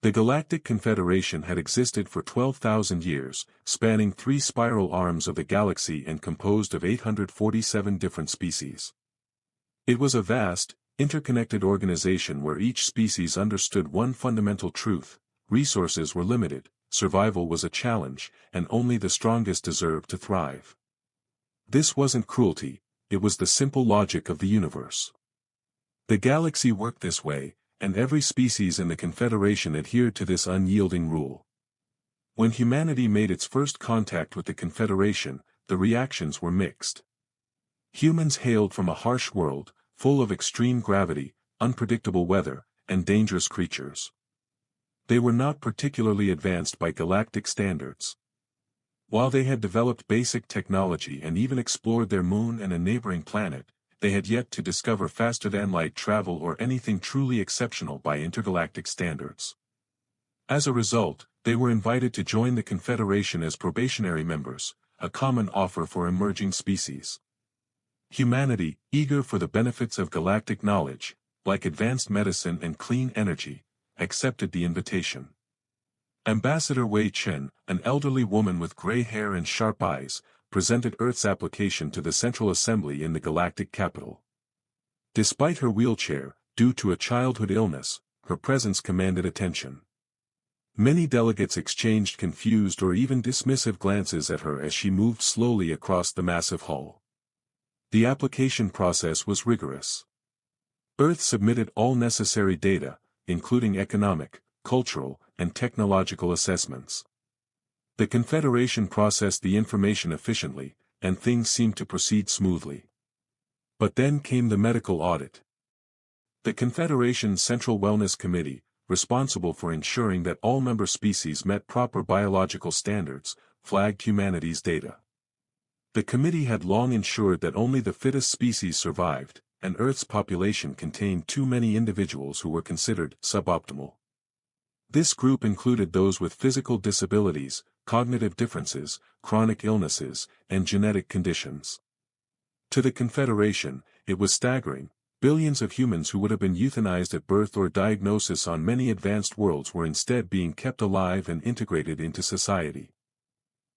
The Galactic Confederation had existed for 12,000 years, spanning 3 spiral arms of the galaxy and composed of 847 different species. It was a vast, interconnected organization where each species understood one fundamental truth: resources were limited, survival was a challenge, and only the strongest deserved to thrive. This wasn't cruelty, it was the simple logic of the universe. The galaxy worked this way, and every species in the Confederation adhered to this unyielding rule. When humanity made its first contact with the Confederation, the reactions were mixed. Humans hailed from a harsh world, full of extreme gravity, unpredictable weather, and dangerous creatures. They were not particularly advanced by galactic standards. While they had developed basic technology and even explored their moon and a neighboring planet, they had yet to discover faster-than-light travel or anything truly exceptional by intergalactic standards. As a result, they were invited to join the Confederation as probationary members, a common offer for emerging species. Humanity, eager for the benefits of galactic knowledge, like advanced medicine and clean energy, accepted the invitation. Ambassador Wei Chen, an elderly woman with gray hair and sharp eyes, presented Earth's application to the Central Assembly in the galactic capital. Despite her wheelchair, due to a childhood illness, her presence commanded attention. Many delegates exchanged confused or even dismissive glances at her as she moved slowly across the massive hall. The application process was rigorous. Earth submitted all necessary data, including economic, cultural, and technological assessments. The Confederation processed the information efficiently, and things seemed to proceed smoothly. But then came the medical audit. The Confederation's Central Wellness Committee, responsible for ensuring that all member species met proper biological standards, flagged humanity's data. The committee had long ensured that only the fittest species survived, and Earth's population contained too many individuals who were considered suboptimal. This group included those with physical disabilities, cognitive differences, chronic illnesses, and genetic conditions. To the Confederation, it was staggering. Billions of humans who would have been euthanized at birth or diagnosis on many advanced worlds were instead being kept alive and integrated into society.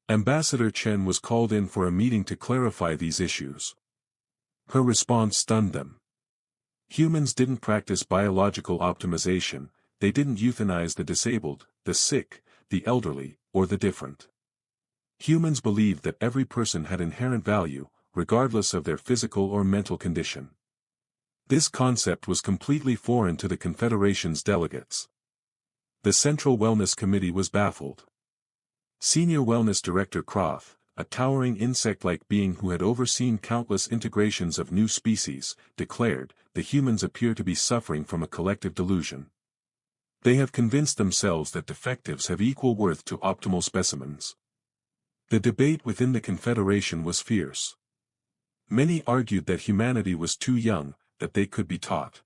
Ambassador Chen was called in for a meeting to clarify these issues. Her response stunned them. Humans didn't practice biological optimization, they didn't euthanize the disabled, the sick, the elderly, or the different. Humans believed that every person had inherent value, regardless of their physical or mental condition. This concept was completely foreign to the Confederation's delegates. The Central Wellness Committee was baffled. Senior Wellness Director Croth, a towering insect-like being who had overseen countless integrations of new species, declared, "The humans appear to be suffering from a collective delusion. They have convinced themselves that defectives have equal worth to optimal specimens." The debate within the Confederation was fierce. Many argued that humanity was too young, that they could be taught.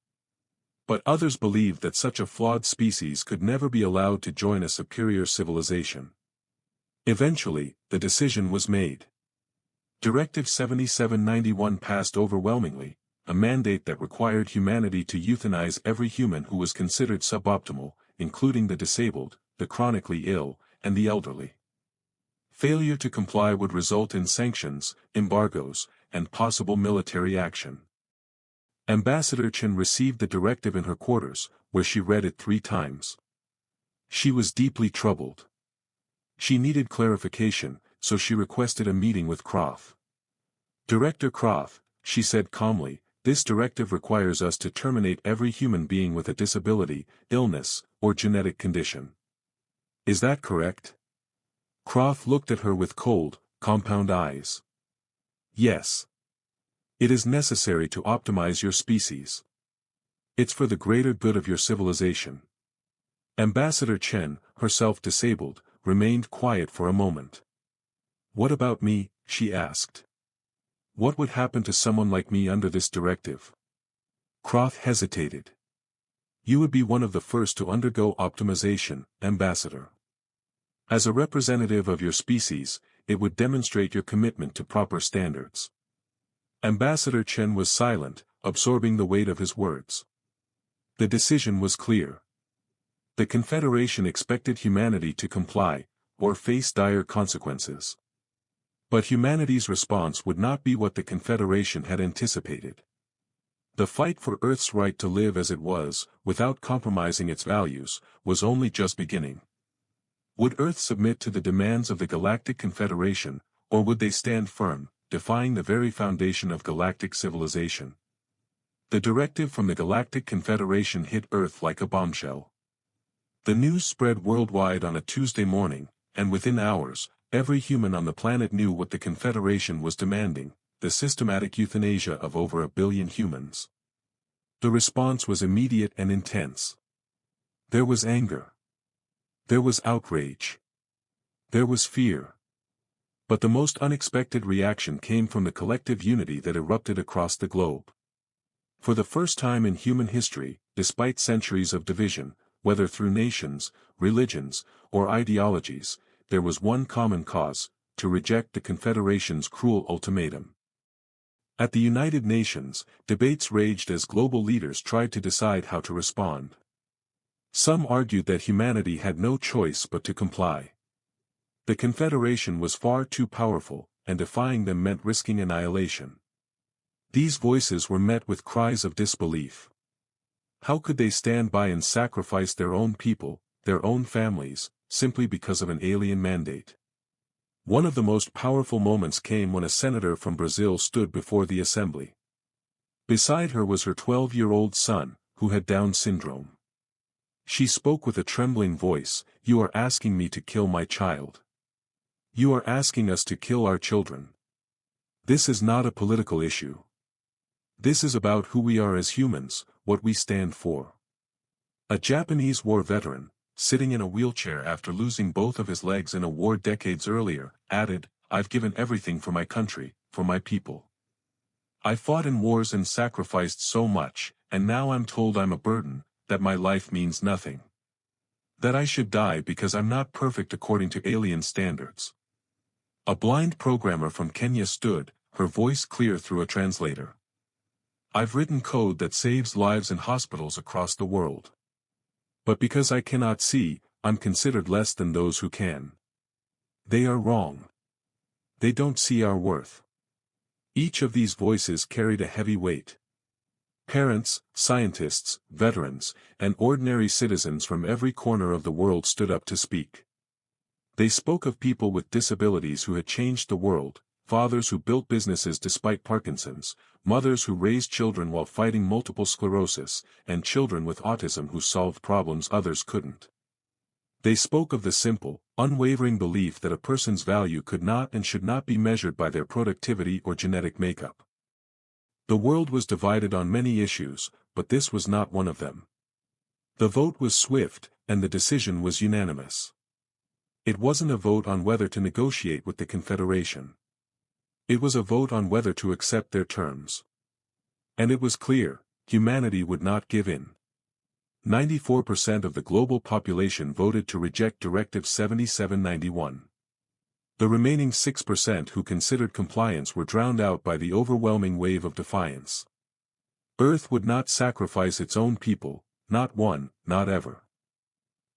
But others believed that such a flawed species could never be allowed to join a superior civilization. Eventually, the decision was made. Directive 7791 passed overwhelmingly, a mandate that required humanity to euthanize every human who was considered suboptimal, including the disabled, the chronically ill, and the elderly. Failure to comply would result in sanctions, embargoes, and possible military action. Ambassador Chen received the directive in her quarters, where she read it 3 times. She was deeply troubled. She needed clarification, so she requested a meeting with Croth. "Director Croth," she said calmly, "this directive requires us to terminate every human being with a disability, illness, or genetic condition. Is that correct?" Croth looked at her with cold, compound eyes. "Yes. It is necessary to optimize your species. It's for the greater good of your civilization." Ambassador Chen, herself disabled, remained quiet for a moment. "What about me?" she asked. "What would happen to someone like me under this directive?" Croth hesitated. "You would be one of the first to undergo optimization, Ambassador. As a representative of your species, it would demonstrate your commitment to proper standards." Ambassador Chen was silent, absorbing the weight of his words. The decision was clear. The Confederation expected humanity to comply, or face dire consequences. But humanity's response would not be what the Confederation had anticipated. The fight for Earth's right to live as it was, without compromising its values, was only just beginning. Would Earth submit to the demands of the Galactic Confederation, or would they stand firm, defying the very foundation of galactic civilization? The directive from the Galactic Confederation hit Earth like a bombshell. The news spread worldwide on a Tuesday morning, and within hours, every human on the planet knew what the Confederation was demanding: the systematic euthanasia of over 1 billion humans. The response was immediate and intense. There was anger. There was outrage. There was fear. But the most unexpected reaction came from the collective unity that erupted across the globe. For the first time in human history, despite centuries of division, whether through nations, religions, or ideologies, there was one common cause: to reject the Confederation's cruel ultimatum. At the United Nations, debates raged as global leaders tried to decide how to respond. Some argued that humanity had no choice but to comply. The Confederation was far too powerful, and defying them meant risking annihilation. These voices were met with cries of disbelief. How could they stand by and sacrifice their own people, their own families, simply because of an alien mandate? One of the most powerful moments came when a senator from Brazil stood before the assembly. Beside her was her 12-year-old son, who had Down syndrome. She spoke with a trembling voice, "You are asking me to kill my child. You are asking us to kill our children. This is not a political issue. This is about who we are as humans, what we stand for." A Japanese war veteran, sitting in a wheelchair after losing both of his legs in a war decades earlier, added, "I've given everything for my country, for my people. I fought in wars and sacrificed so much, and now I'm told I'm a burden, that my life means nothing. That I should die because I'm not perfect according to alien standards." A blind programmer from Kenya stood, her voice clear through a translator. "I've written code that saves lives in hospitals across the world. But because I cannot see, I'm considered less than those who can. They are wrong. They don't see our worth." Each of these voices carried a heavy weight. Parents, scientists, veterans, and ordinary citizens from every corner of the world stood up to speak. They spoke of people with disabilities who had changed the world, fathers who built businesses despite Parkinson's, mothers who raised children while fighting multiple sclerosis, and children with autism who solved problems others couldn't. They spoke of the simple, unwavering belief that a person's value could not and should not be measured by their productivity or genetic makeup. The world was divided on many issues, but this was not one of them. The vote was swift, and the decision was unanimous. It wasn't a vote on whether to negotiate with the Confederation. It was a vote on whether to accept their terms. And it was clear, humanity would not give in. 94% of the global population voted to reject Directive 7791. The remaining 6% who considered compliance were drowned out by the overwhelming wave of defiance. Earth would not sacrifice its own people, not one, not ever.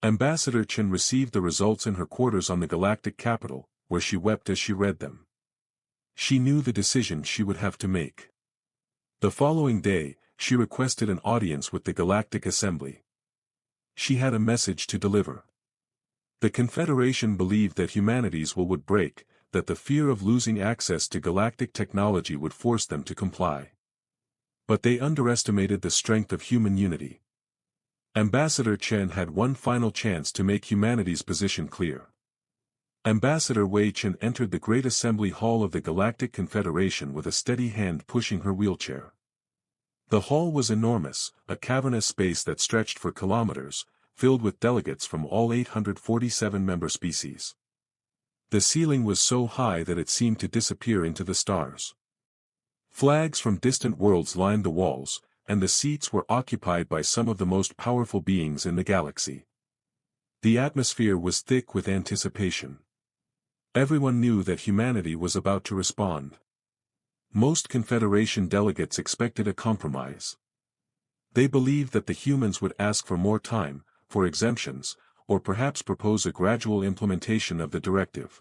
Ambassador Chen received the results in her quarters on the galactic capital, where she wept as she read them. She knew the decision she would have to make. The following day, she requested an audience with the Galactic Assembly. She had a message to deliver. The Confederation believed that humanity's will would break, that the fear of losing access to galactic technology would force them to comply. But they underestimated the strength of human unity. Ambassador Chen had one final chance to make humanity's position clear. Ambassador Wei Chen entered the Great Assembly Hall of the Galactic Confederation with a steady hand pushing her wheelchair. The hall was enormous, a cavernous space that stretched for kilometers, filled with delegates from all 847 member species. The ceiling was so high that it seemed to disappear into the stars. Flags from distant worlds lined the walls, and the seats were occupied by some of the most powerful beings in the galaxy. The atmosphere was thick with anticipation. Everyone knew that humanity was about to respond. Most Confederation delegates expected a compromise. They believed that the humans would ask for more time, for exemptions, or perhaps propose a gradual implementation of the directive.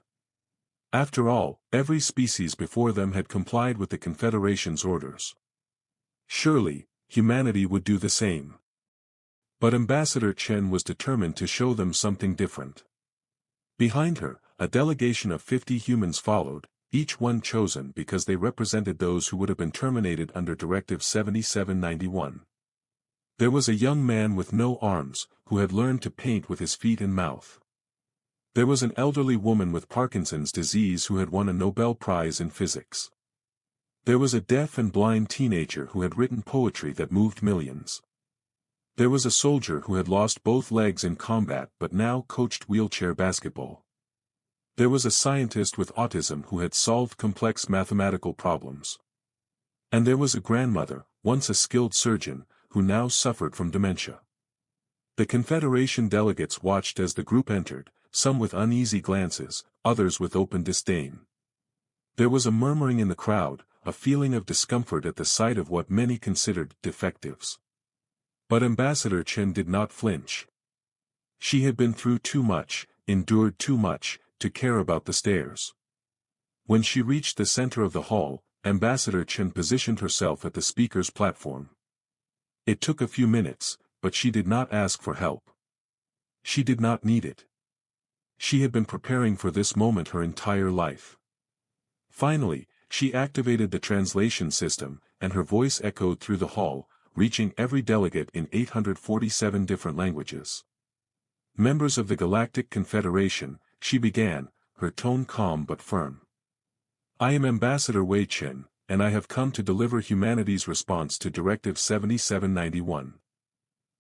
After all, every species before them had complied with the Confederation's orders. Surely, humanity would do the same. But Ambassador Chen was determined to show them something different. Behind her, a delegation of 50 humans followed, each one chosen because they represented those who would have been terminated under Directive 7791. There was a young man with no arms, who had learned to paint with his feet and mouth. There was an elderly woman with Parkinson's disease who had won a Nobel Prize in physics. There was a deaf and blind teenager who had written poetry that moved millions. There was a soldier who had lost both legs in combat but now coached wheelchair basketball. There was a scientist with autism who had solved complex mathematical problems. And there was a grandmother, once a skilled surgeon, who now suffered from dementia. The Confederation delegates watched as the group entered, some with uneasy glances, others with open disdain. There was a murmuring in the crowd, a feeling of discomfort at the sight of what many considered defectives. But Ambassador Chen did not flinch. She had been through too much, endured too much, to care about the stairs. When she reached the center of the hall, Ambassador Chen positioned herself at the speaker's platform. It took a few minutes, but she did not ask for help. She did not need it. She had been preparing for this moment her entire life. Finally, she activated the translation system, and her voice echoed through the hall, reaching every delegate in 847 different languages. Members of the Galactic Confederation, she began, her tone calm but firm. I am Ambassador Wei Chen, and I have come to deliver humanity's response to Directive 7791.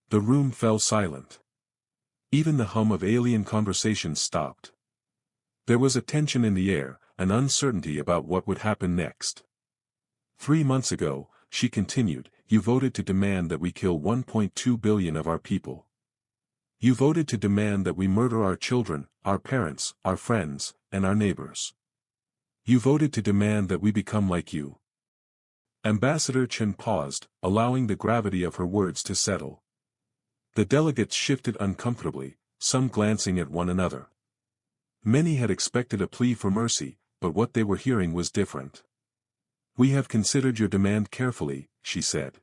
The room fell silent. Even the hum of alien conversations stopped. There was a tension in the air, an uncertainty about what would happen next. 3 months ago, she continued, you voted to demand that we kill 1.2 billion of our people. You voted to demand that we murder our children, our parents, our friends, and our neighbors. You voted to demand that we become like you. Ambassador Chen paused, allowing the gravity of her words to settle. The delegates shifted uncomfortably, some glancing at one another. Many had expected a plea for mercy, but what they were hearing was different. We have considered your demand carefully, she said.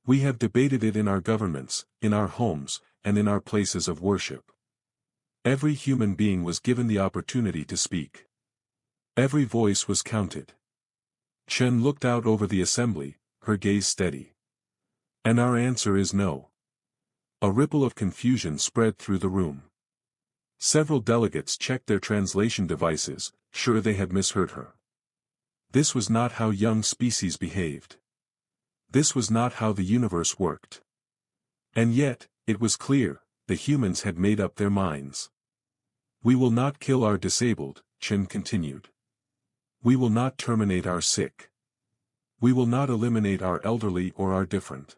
We have debated it in our governments, in our homes, and in our places of worship. Every human being was given the opportunity to speak. Every voice was counted. Chen looked out over the assembly, her gaze steady. And our answer is no. A ripple of confusion spread through the room. Several delegates checked their translation devices, sure they had misheard her. This was not how young species behaved. This was not how the universe worked. And yet, it was clear, the humans had made up their minds. We will not kill our disabled, Chen continued. We will not terminate our sick. We will not eliminate our elderly or our different.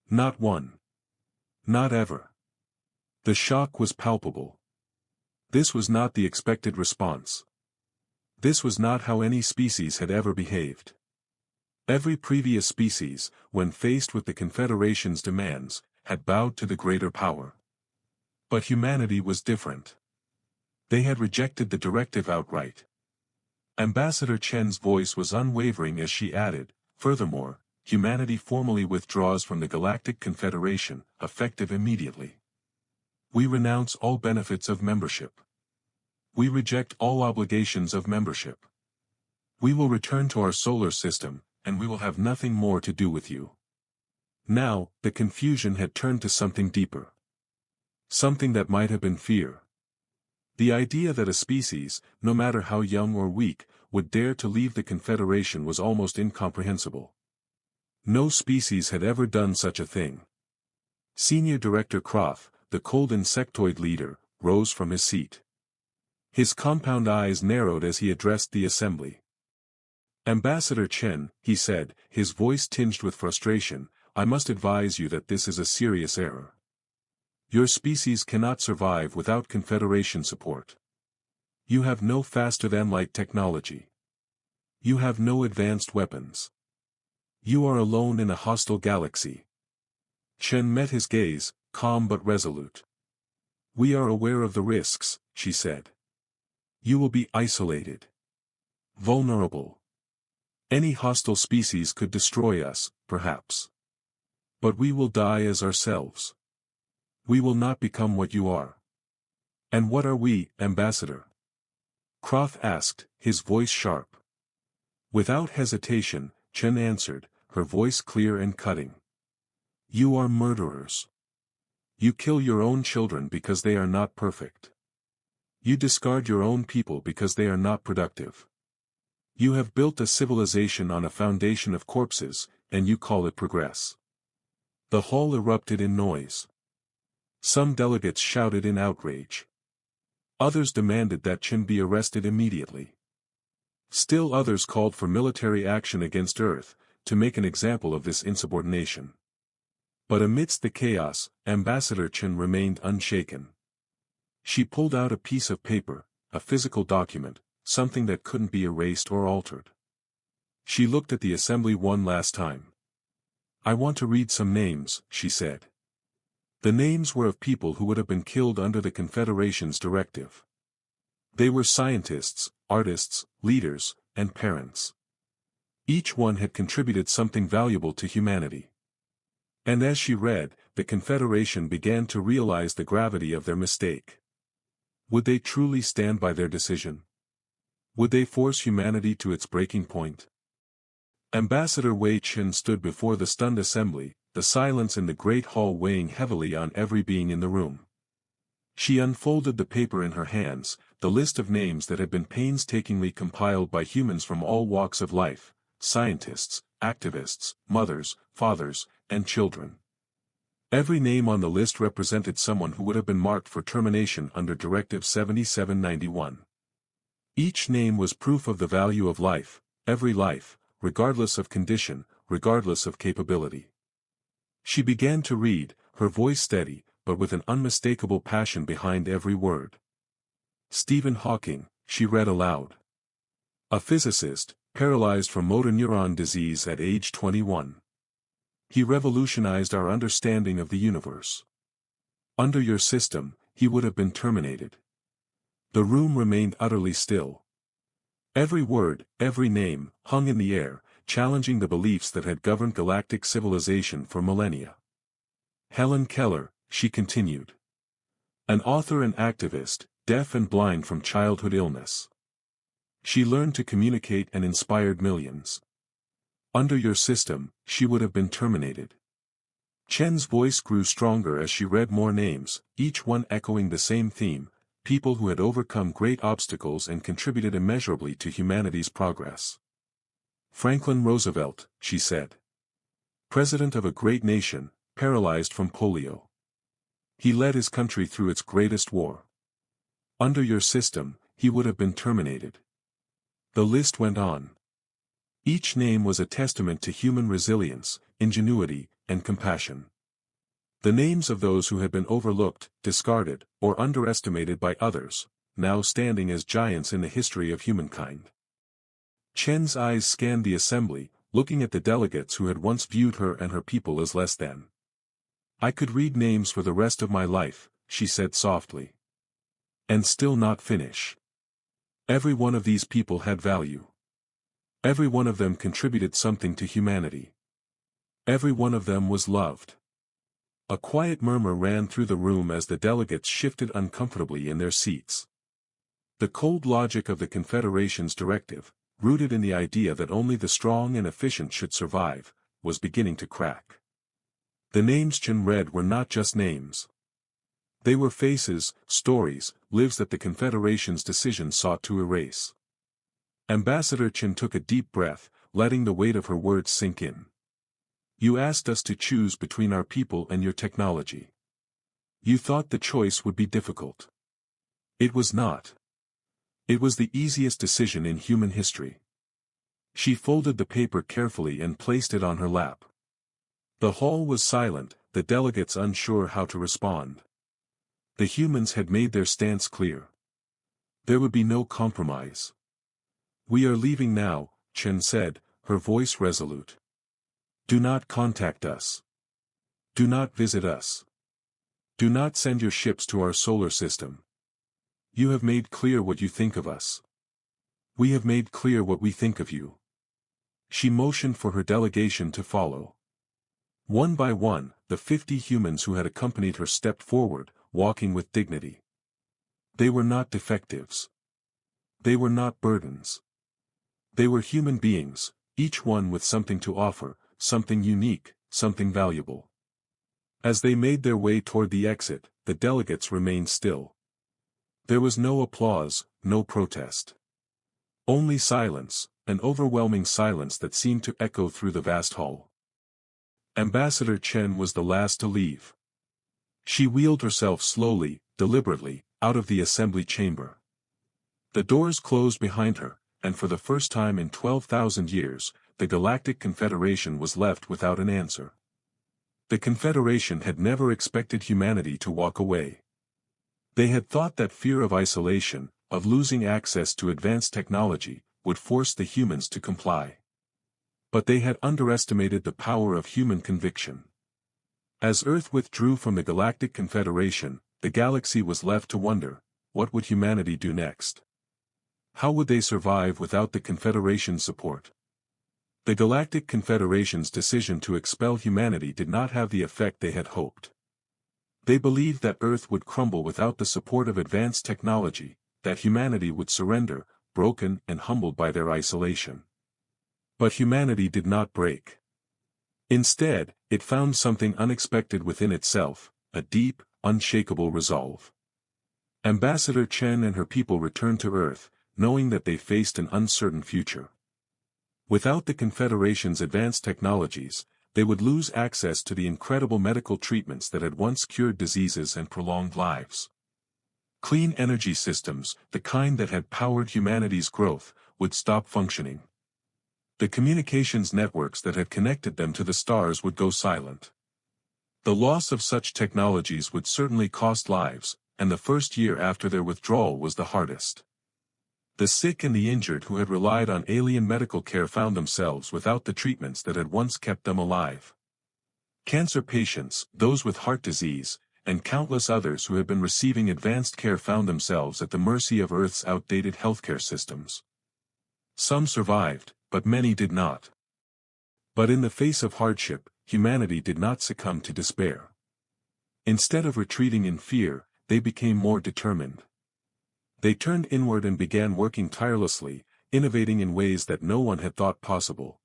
Not one. Not ever. The shock was palpable. This was not the expected response. This was not how any species had ever behaved. Every previous species, when faced with the Confederation's demands, had bowed to the greater power. But humanity was different. They had rejected the directive outright. Ambassador Chen's voice was unwavering as she added, furthermore, humanity formally withdraws from the Galactic Confederation, effective immediately. We renounce all benefits of membership. We reject all obligations of membership. We will return to our solar system, and we will have nothing more to do with you. Now, the confusion had turned to something deeper. Something that might have been fear. The idea that a species, no matter how young or weak, would dare to leave the Confederation was almost incomprehensible. No species had ever done such a thing. Senior Director Croft, the cold insectoid leader, rose from his seat. His compound eyes narrowed as he addressed the assembly. Ambassador Chen, he said, his voice tinged with frustration, I must advise you that this is a serious error. Your species cannot survive without Confederation support. You have no faster-than-light technology. You have no advanced weapons. You are alone in a hostile galaxy. Chen met his gaze, calm but resolute. "We are aware of the risks," she said. "You will be isolated. Vulnerable. Any hostile species could destroy us, perhaps. But we will die as ourselves. We will not become what you are." "And what are we, Ambassador?" Croft asked, his voice sharp. Without hesitation, Chen answered, her voice clear and cutting. "You are murderers. You kill your own children because they are not perfect. You discard your own people because they are not productive. You have built a civilization on a foundation of corpses, and you call it progress." The hall erupted in noise. Some delegates shouted in outrage. Others demanded that Chen be arrested immediately. Still others called for military action against Earth, to make an example of this insubordination. But amidst the chaos, Ambassador Chen remained unshaken. She pulled out a piece of paper, a physical document, something that couldn't be erased or altered. She looked at the assembly one last time. "I want to read some names," she said. The names were of people who would have been killed under the Confederation's directive. They were scientists, artists, leaders, and parents. Each one had contributed something valuable to humanity. And as she read, the Confederation began to realize the gravity of their mistake. Would they truly stand by their decision? Would they force humanity to its breaking point? Ambassador Wei Chen stood before the stunned assembly, the silence in the great hall weighing heavily on every being in the room. She unfolded the paper in her hands, the list of names that had been painstakingly compiled by humans from all walks of life, scientists, activists, mothers, fathers, and children. Every name on the list represented someone who would have been marked for termination under Directive 7791. Each name was proof of the value of life, every life, regardless of condition, regardless of capability. She began to read, her voice steady, but with an unmistakable passion behind every word. Stephen Hawking, she read aloud. A physicist, paralyzed from motor neuron disease at age 21. He revolutionized our understanding of the universe. Under your system, he would have been terminated. The room remained utterly still. Every word, every name, hung in the air, challenging the beliefs that had governed galactic civilization for millennia. Helen Keller, she continued. An author and activist, deaf and blind from childhood illness. She learned to communicate and inspired millions. Under your system, she would have been terminated. Chen's voice grew stronger as she read more names, each one echoing the same theme, people who had overcome great obstacles and contributed immeasurably to humanity's progress. Franklin Roosevelt, she said. President of a great nation, paralyzed from polio. He led his country through its greatest war. Under your system, he would have been terminated. The list went on. Each name was a testament to human resilience, ingenuity, and compassion. The names of those who had been overlooked, discarded, or underestimated by others, now standing as giants in the history of humankind. Chen's eyes scanned the assembly, looking at the delegates who had once viewed her and her people as less than. I could read names for the rest of my life, she said softly. And still not finish. Every one of these people had value. Every one of them contributed something to humanity. Every one of them was loved. A quiet murmur ran through the room as the delegates shifted uncomfortably in their seats. The cold logic of the Confederation's directive, rooted in the idea that only the strong and efficient should survive, was beginning to crack. The names Chen read were not just names. They were faces, stories, lives that the Confederation's decision sought to erase. Ambassador Chen took a deep breath, letting the weight of her words sink in. You asked us to choose between our people and your technology. You thought the choice would be difficult. It was not. It was the easiest decision in human history. She folded the paper carefully and placed it on her lap. The hall was silent, the delegates unsure how to respond. The humans had made their stance clear. There would be no compromise. We are leaving now, Chen said, her voice resolute. Do not contact us. Do not visit us. Do not send your ships to our solar system. You have made clear what you think of us. We have made clear what we think of you. She motioned for her delegation to follow. One by one, the 50 humans who had accompanied her stepped forward, walking with dignity. They were not defectives. They were not burdens. They were human beings, each one with something to offer, something unique, something valuable. As they made their way toward the exit, the delegates remained still. There was no applause, no protest. Only silence, an overwhelming silence that seemed to echo through the vast hall. Ambassador Chen was the last to leave. She wheeled herself slowly, deliberately, out of the assembly chamber. The doors closed behind her, and for the first time in 12,000 years, the Galactic Confederation was left without an answer. The Confederation had never expected humanity to walk away. They had thought that fear of isolation, of losing access to advanced technology, would force the humans to comply. But they had underestimated the power of human conviction. As Earth withdrew from the Galactic Confederation, the galaxy was left to wonder, what would humanity do next? How would they survive without the Confederation's support? The Galactic Confederation's decision to expel humanity did not have the effect they had hoped. They believed that Earth would crumble without the support of advanced technology, that humanity would surrender, broken and humbled by their isolation. But humanity did not break. Instead, it found something unexpected within itself, a deep, unshakable resolve. Ambassador Chen and her people returned to Earth, knowing that they faced an uncertain future. Without the Confederation's advanced technologies, they would lose access to the incredible medical treatments that had once cured diseases and prolonged lives. Clean energy systems, the kind that had powered humanity's growth, would stop functioning. The communications networks that had connected them to the stars would go silent. The loss of such technologies would certainly cost lives, and the first year after their withdrawal was the hardest. The sick and the injured who had relied on alien medical care found themselves without the treatments that had once kept them alive. Cancer patients, those with heart disease, and countless others who had been receiving advanced care found themselves at the mercy of Earth's outdated healthcare systems. Some survived, but many did not. But in the face of hardship, humanity did not succumb to despair. Instead of retreating in fear, they became more determined. They turned inward and began working tirelessly, innovating in ways that no one had thought possible.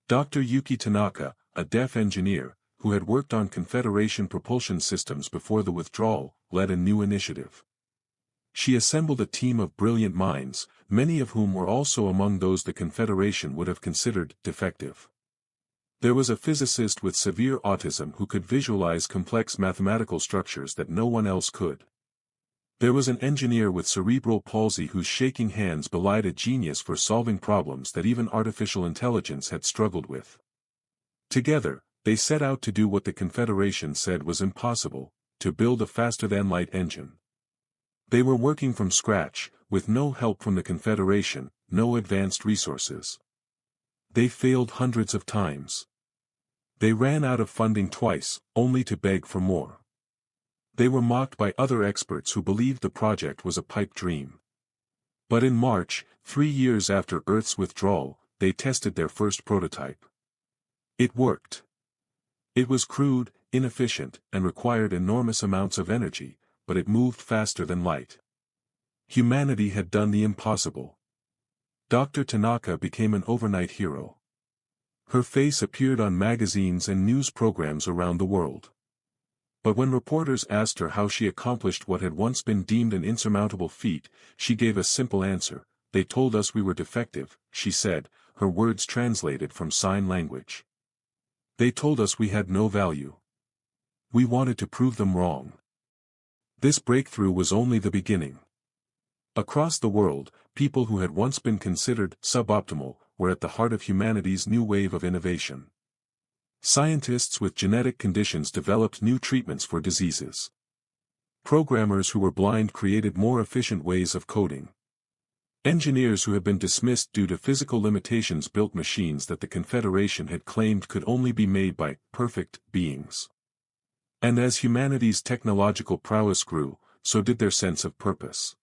Dr. Yuki Tanaka, a deaf engineer, who had worked on Confederation propulsion systems before the withdrawal, led a new initiative. She assembled a team of brilliant minds, many of whom were also among those the Confederation would have considered defective. There was a physicist with severe autism who could visualize complex mathematical structures that no one else could. There was an engineer with cerebral palsy whose shaking hands belied a genius for solving problems that even artificial intelligence had struggled with. Together, they set out to do what the Confederation said was impossible, to build a faster-than-light engine. They were working from scratch, with no help from the Confederation, no advanced resources. They failed hundreds of times. They ran out of funding twice, only to beg for more. They were mocked by other experts who believed the project was a pipe dream. But in March, 3 years after Earth's withdrawal, they tested their first prototype. It worked. It was crude, inefficient, and required enormous amounts of energy, but it moved faster than light. Humanity had done the impossible. Dr. Tanaka became an overnight hero. Her face appeared on magazines and news programs around the world. But when reporters asked her how she accomplished what had once been deemed an insurmountable feat, she gave a simple answer. "They told us we were defective," she said, her words translated from sign language. "They told us we had no value. We wanted to prove them wrong." This breakthrough was only the beginning. Across the world, people who had once been considered suboptimal were at the heart of humanity's new wave of innovation. Scientists with genetic conditions developed new treatments for diseases. Programmers who were blind created more efficient ways of coding. Engineers who had been dismissed due to physical limitations built machines that the Confederation had claimed could only be made by perfect beings. And as humanity's technological prowess grew, so did their sense of purpose.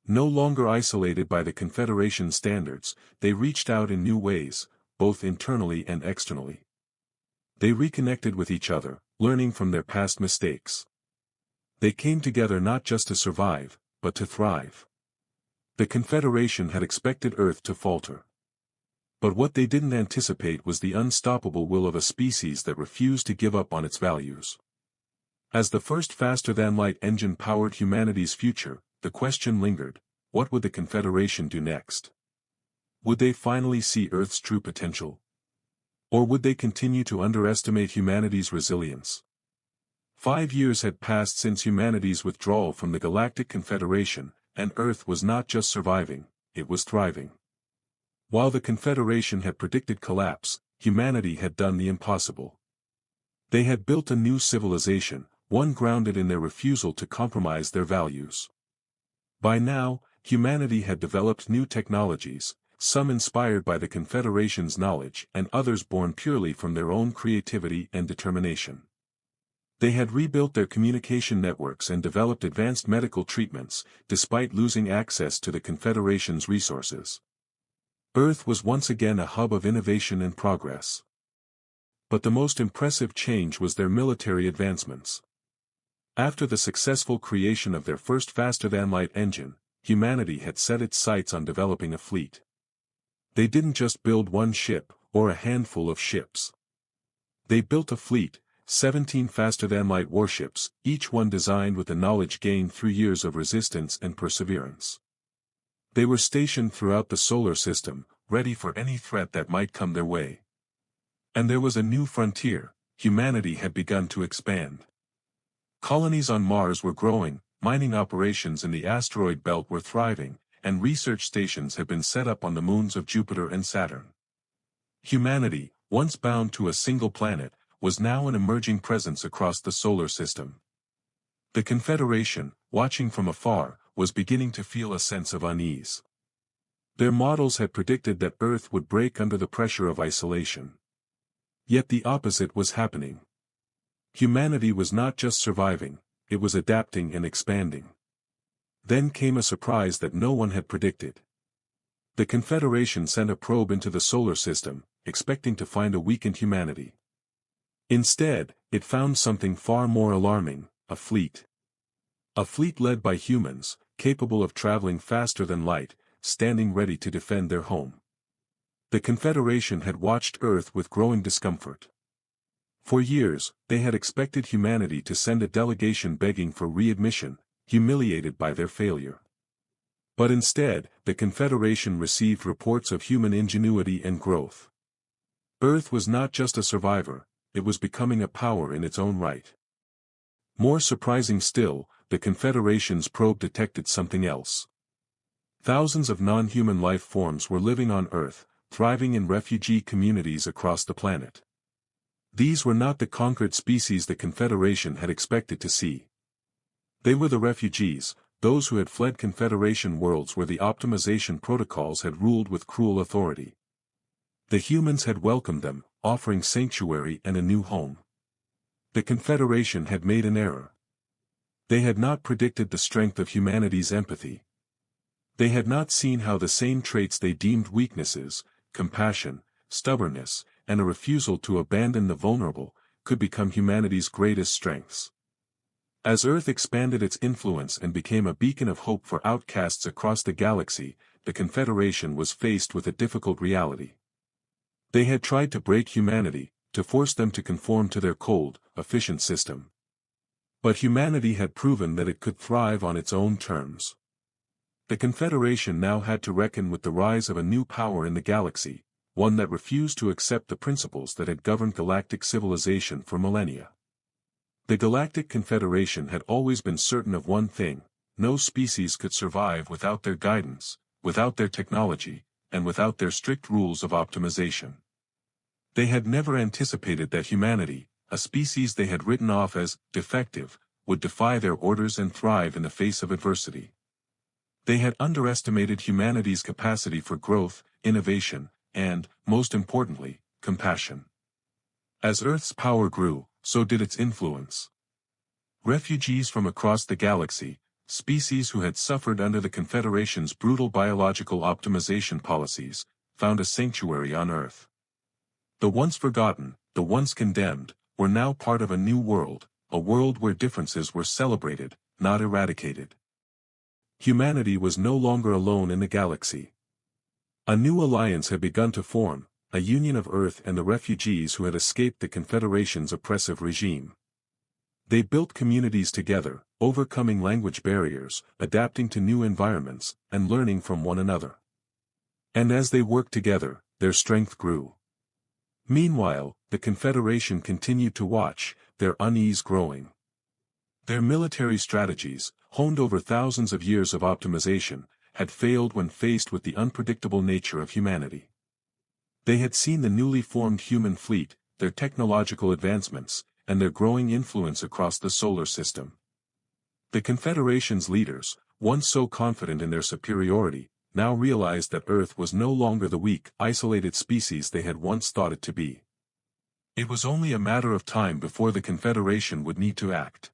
No longer isolated by the Confederation standards, they reached out in new ways, both internally and externally. They reconnected with each other, learning from their past mistakes. They came together not just to survive, but to thrive. The Confederation had expected Earth to falter. But what they didn't anticipate was the unstoppable will of a species that refused to give up on its values. As the first faster-than-light engine powered humanity's future, the question lingered: what would the Confederation do next? Would they finally see Earth's true potential? Or would they continue to underestimate humanity's resilience? 5 years had passed since humanity's withdrawal from the Galactic Confederation, and Earth was not just surviving, it was thriving. While the Confederation had predicted collapse, humanity had done the impossible. They had built a new civilization, one grounded in their refusal to compromise their values. By now, humanity had developed new technologies, some inspired by the Confederation's knowledge and others born purely from their own creativity and determination. They had rebuilt their communication networks and developed advanced medical treatments, despite losing access to the Confederation's resources. Earth was once again a hub of innovation and progress. But the most impressive change was their military advancements. After the successful creation of their first faster-than-light engine, humanity had set its sights on developing a fleet. They didn't just build one ship, or a handful of ships. They built a fleet, 17 faster-than-light warships, each one designed with the knowledge gained through years of resistance and perseverance. They were stationed throughout the solar system, ready for any threat that might come their way. And there was a new frontier: humanity had begun to expand. Colonies on Mars were growing, mining operations in the asteroid belt were thriving, and research stations had been set up on the moons of Jupiter and Saturn. Humanity, once bound to a single planet, was now an emerging presence across the solar system. The Confederation, watching from afar, was beginning to feel a sense of unease. Their models had predicted that Earth would break under the pressure of isolation. Yet the opposite was happening. Humanity was not just surviving, it was adapting and expanding. Then came a surprise that no one had predicted. The Confederation sent a probe into the solar system, expecting to find a weakened humanity. Instead, it found something far more alarming: a fleet. A fleet led by humans, capable of traveling faster than light, standing ready to defend their home. The Confederation had watched Earth with growing discomfort. For years, they had expected humanity to send a delegation begging for readmission, humiliated by their failure. But instead, the Confederation received reports of human ingenuity and growth. Earth was not just a survivor, it was becoming a power in its own right. More surprising still, the Confederation's probe detected something else. Thousands of non-human life forms were living on Earth, thriving in refugee communities across the planet. These were not the conquered species the Confederation had expected to see. They were the refugees, those who had fled Confederation worlds where the optimization protocols had ruled with cruel authority. The humans had welcomed them, offering sanctuary and a new home. The Confederation had made an error. They had not predicted the strength of humanity's empathy. They had not seen how the same traits they deemed weaknesses, compassion, stubbornness, and a refusal to abandon the vulnerable, could become humanity's greatest strengths. As Earth expanded its influence and became a beacon of hope for outcasts across the galaxy, the Confederation was faced with a difficult reality. They had tried to break humanity, to force them to conform to their cold, efficient system. But humanity had proven that it could thrive on its own terms. The Confederation now had to reckon with the rise of a new power in the galaxy, one that refused to accept the principles that had governed galactic civilization for millennia. The Galactic Confederation had always been certain of one thing: no species could survive without their guidance, without their technology, and without their strict rules of optimization. They had never anticipated that humanity, a species they had written off as defective, would defy their orders and thrive in the face of adversity. They had underestimated humanity's capacity for growth, innovation, and, most importantly, compassion. As Earth's power grew, so did its influence. Refugees from across the galaxy, species who had suffered under the Confederation's brutal biological optimization policies, found a sanctuary on Earth. The once forgotten, the once condemned, were now part of a new world, a world where differences were celebrated, not eradicated. Humanity was no longer alone in the galaxy. A new alliance had begun to form, a union of Earth and the refugees who had escaped the Confederation's oppressive regime. They built communities together, overcoming language barriers, adapting to new environments, and learning from one another. And as they worked together, their strength grew. Meanwhile, the Confederation continued to watch, their unease growing. Their military strategies, honed over thousands of years of optimization, had failed when faced with the unpredictable nature of humanity. They had seen the newly formed human fleet, their technological advancements, and their growing influence across the solar system. The Confederation's leaders, once so confident in their superiority, now realized that Earth was no longer the weak, isolated species they had once thought it to be. It was only a matter of time before the Confederation would need to act.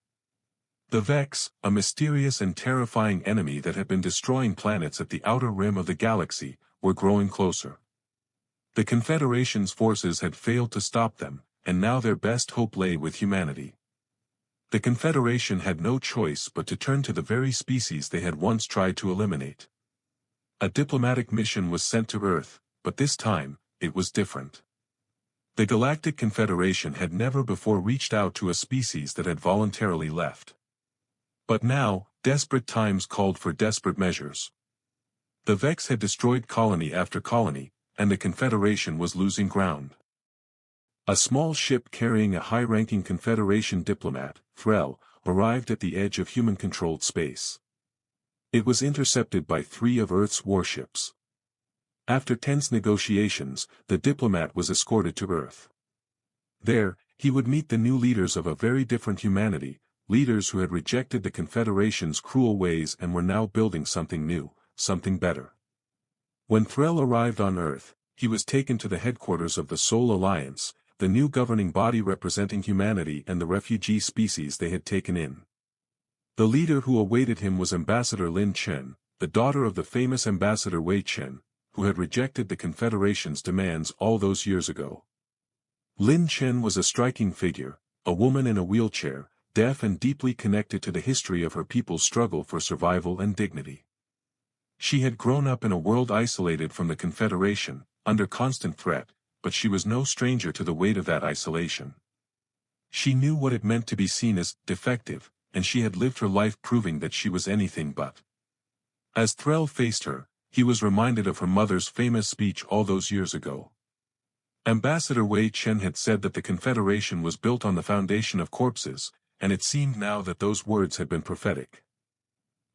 The Vex, a mysterious and terrifying enemy that had been destroying planets at the outer rim of the galaxy, were growing closer. The Confederation's forces had failed to stop them, and now their best hope lay with humanity. The Confederation had no choice but to turn to the very species they had once tried to eliminate. A diplomatic mission was sent to Earth, but this time, it was different. The Galactic Confederation had never before reached out to a species that had voluntarily left. But now, desperate times called for desperate measures. The Vex had destroyed colony after colony, and the Confederation was losing ground. A small ship carrying a high-ranking Confederation diplomat, Threll, arrived at the edge of human-controlled space. It was intercepted by 3 of Earth's warships. After tense negotiations, the diplomat was escorted to Earth. There, he would meet the new leaders of a very different humanity, leaders who had rejected the Confederation's cruel ways and were now building something new, something better. When Threll arrived on Earth, he was taken to the headquarters of the Sol Alliance, the new governing body representing humanity and the refugee species they had taken in. The leader who awaited him was Ambassador Lin Chen, the daughter of the famous Ambassador Wei Chen, who had rejected the Confederation's demands all those years ago. Lin Chen was a striking figure, a woman in a wheelchair, deaf and deeply connected to the history of her people's struggle for survival and dignity. She had grown up in a world isolated from the Confederation, under constant threat, but she was no stranger to the weight of that isolation. She knew what it meant to be seen as defective, and she had lived her life proving that she was anything but. As Threll faced her, he was reminded of her mother's famous speech all those years ago. Ambassador Wei Chen had said that the Confederation was built on the foundation of corpses, and it seemed now that those words had been prophetic.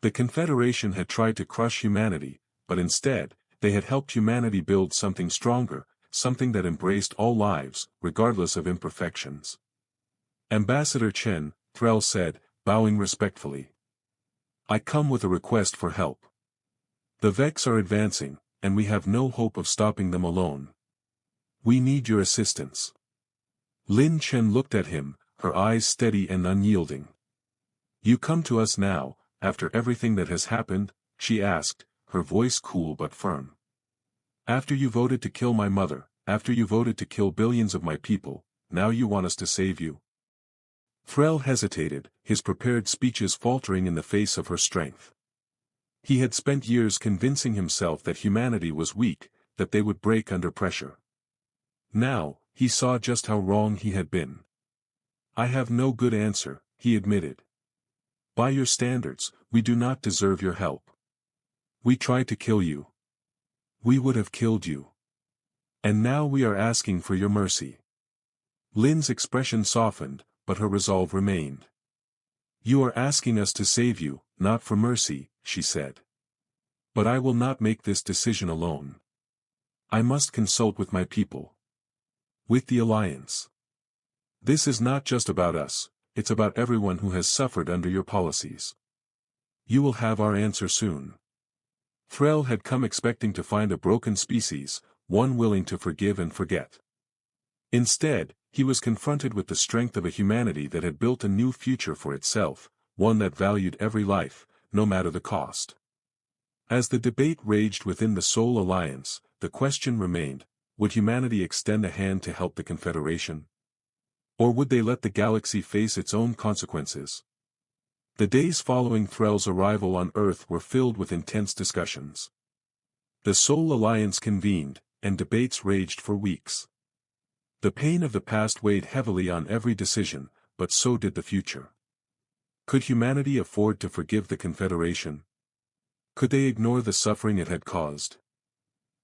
The Confederation had tried to crush humanity, but instead, they had helped humanity build something stronger, something that embraced all lives, regardless of imperfections. Ambassador Chen, Threll said, bowing respectfully. I come with a request for help. The Vex are advancing, and we have no hope of stopping them alone. We need your assistance. Lin Chen looked at him, her eyes steady and unyielding. You come to us now, after everything that has happened? She asked, her voice cool but firm. After you voted to kill my mother, after you voted to kill billions of my people, now you want us to save you? Threll hesitated, his prepared speeches faltering in the face of her strength. He had spent years convincing himself that humanity was weak, that they would break under pressure. Now, he saw just how wrong he had been. I have no good answer, he admitted. By your standards, we do not deserve your help. We tried to kill you. We would have killed you. And now we are asking for your mercy. Lin's expression softened, but her resolve remained. You are asking us to save you, not for mercy, she said. But I will not make this decision alone. I must consult with my people. With the Alliance. This is not just about us, it's about everyone who has suffered under your policies. You will have our answer soon. Threll had come expecting to find a broken species, one willing to forgive and forget. Instead, He was confronted with the strength of a humanity that had built a new future for itself, one that valued every life, no matter the cost. As the debate raged within the Soul Alliance, the question remained, would humanity extend a hand to help the Confederation? Or would they let the galaxy face its own consequences? The days following Threll's arrival on Earth were filled with intense discussions. The Soul Alliance convened, and debates raged for weeks. The pain of the past weighed heavily on every decision, but so did the future. Could humanity afford to forgive the Confederation? Could they ignore the suffering it had caused?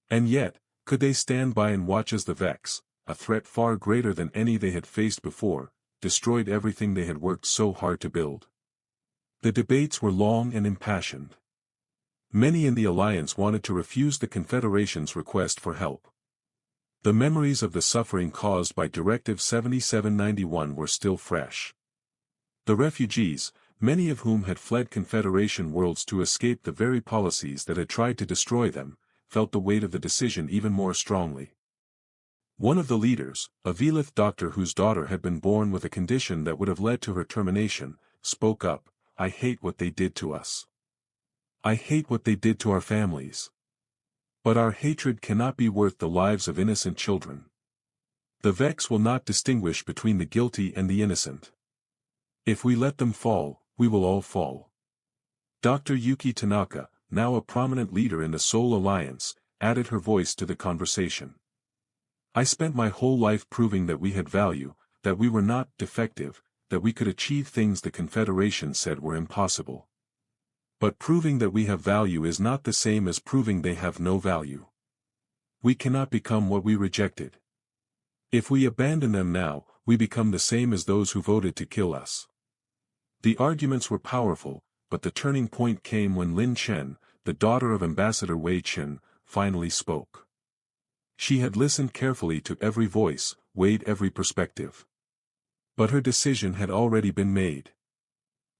And yet, could they stand by and watch as the Vex, a threat far greater than any they had faced before, destroyed everything they had worked so hard to build? The debates were long and impassioned. Many in the Alliance wanted to refuse the Confederation's request for help. The memories of the suffering caused by Directive 7791 were still fresh. The refugees, many of whom had fled Confederation worlds to escape the very policies that had tried to destroy them, felt the weight of the decision even more strongly. One of the leaders, a Velith doctor whose daughter had been born with a condition that would have led to her termination, spoke up, "I hate what they did to us. I hate what they did to our families. But our hatred cannot be worth the lives of innocent children. The Vex will not distinguish between the guilty and the innocent. If we let them fall, we will all fall." Dr. Yuki Tanaka, now a prominent leader in the Soul Alliance, added her voice to the conversation. "I spent my whole life proving that we had value, that we were not defective, that we could achieve things the Confederation said were impossible. But proving that we have value is not the same as proving they have no value. We cannot become what we rejected. If we abandon them now, we become the same as those who voted to kill us." The arguments were powerful, but the turning point came when Lin Chen, the daughter of Ambassador Wei Chen, finally spoke. She had listened carefully to every voice, weighed every perspective. But her decision had already been made.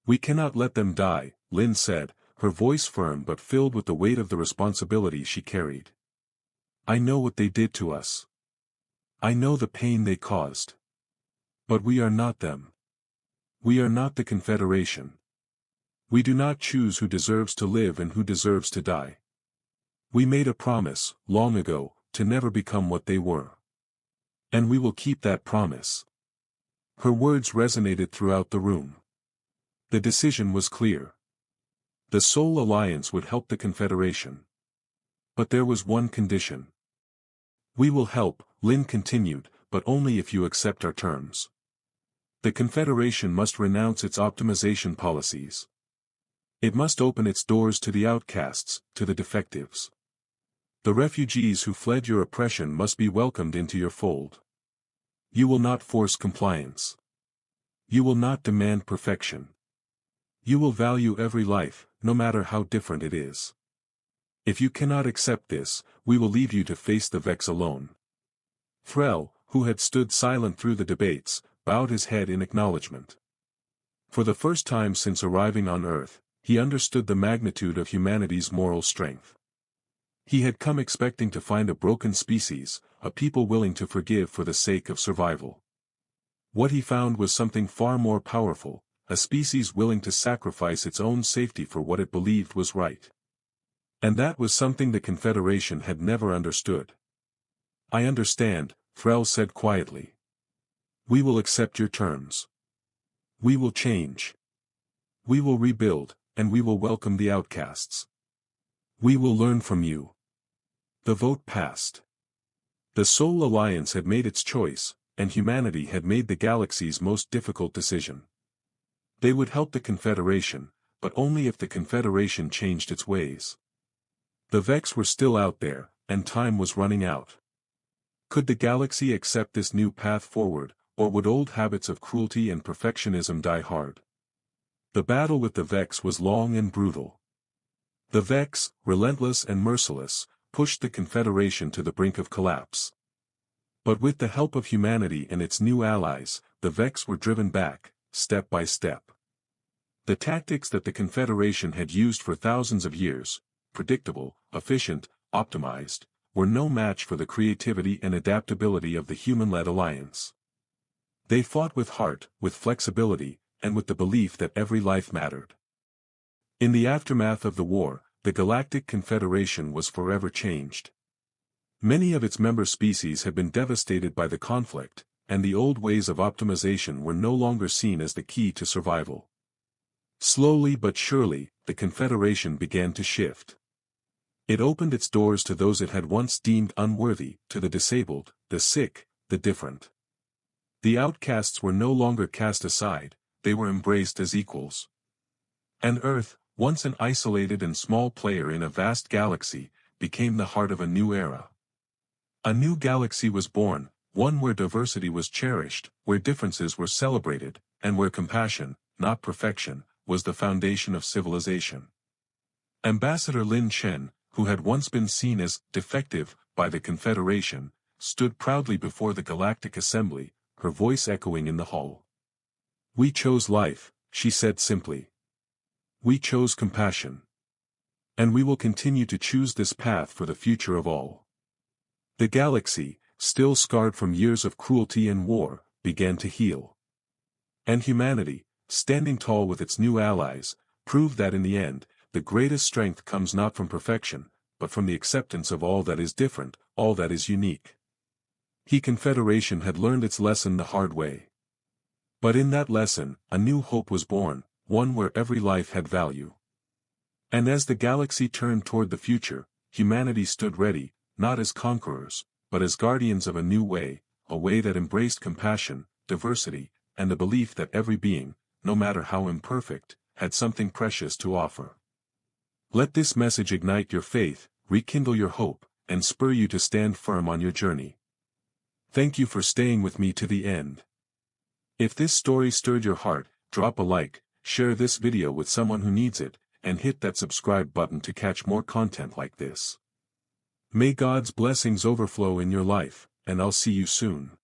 "We cannot let them die," Lin said, her voice firm but filled with the weight of the responsibility she carried. "I know what they did to us. I know the pain they caused. But we are not them. We are not the Confederation. We do not choose who deserves to live and who deserves to die. We made a promise, long ago, to never become what they were. And we will keep that promise." Her words resonated throughout the room. The decision was clear. The Soul Alliance would help the Confederation. But there was one condition. "We will help," Lin continued, "but only if you accept our terms. The Confederation must renounce its optimization policies. It must open its doors to the outcasts, to the defectives. The refugees who fled your oppression must be welcomed into your fold. You will not force compliance. You will not demand perfection. You will value every life, no matter how different it is. If you cannot accept this, we will leave you to face the Vex alone." Threll, who had stood silent through the debates, bowed his head in acknowledgement. For the first time since arriving on Earth, he understood the magnitude of humanity's moral strength. He had come expecting to find a broken species, a people willing to forgive for the sake of survival. What he found was something far more powerful, a species willing to sacrifice its own safety for what it believed was right. And that was something the Confederation had never understood. "I understand," Threll said quietly. "We will accept your terms. We will change. We will rebuild, and we will welcome the outcasts. We will learn from you." The vote passed. The Soul Alliance had made its choice, and humanity had made the galaxy's most difficult decision. They would help the Confederation, but only if the Confederation changed its ways. The Vex were still out there, and time was running out. Could the galaxy accept this new path forward, or would old habits of cruelty and perfectionism die hard? The battle with the Vex was long and brutal. The Vex, relentless and merciless, pushed the Confederation to the brink of collapse. But with the help of humanity and its new allies, the Vex were driven back, step by step. The tactics that the Confederation had used for thousands of years, predictable, efficient, optimized, were no match for the creativity and adaptability of the human-led alliance. They fought with heart, with flexibility, and with the belief that every life mattered. In the aftermath of the war, the Galactic Confederation was forever changed. Many of its member species had been devastated by the conflict, and the old ways of optimization were no longer seen as the key to survival. Slowly but surely, the Confederation began to shift. It opened its doors to those it had once deemed unworthy, to the disabled, the sick, the different. The outcasts were no longer cast aside, they were embraced as equals. And Earth, once an isolated and small player in a vast galaxy, became the heart of a new era. A new galaxy was born, one where diversity was cherished, where differences were celebrated, and where compassion, not perfection, was the foundation of civilization. Ambassador Lin Chen, who had once been seen as defective by the Confederation, stood proudly before the Galactic Assembly, her voice echoing in the hall. "We chose life," she said simply. "We chose compassion. And we will continue to choose this path for the future of all." The galaxy, still scarred from years of cruelty and war, began to heal. And humanity, standing tall with its new allies, proved that in the end, the greatest strength comes not from perfection, but from the acceptance of all that is different, all that is unique. The Confederation had learned its lesson the hard way. But in that lesson, a new hope was born, one where every life had value. And as the galaxy turned toward the future, humanity stood ready, not as conquerors, but as guardians of a new way, a way that embraced compassion, diversity, and the belief that every being, no matter how imperfect, had something precious to offer. Let this message ignite your faith, rekindle your hope, and spur you to stand firm on your journey. Thank you for staying with me to the end. If this story stirred your heart, drop a like, share this video with someone who needs it, and hit that subscribe button to catch more content like this. May God's blessings overflow in your life, and I'll see you soon.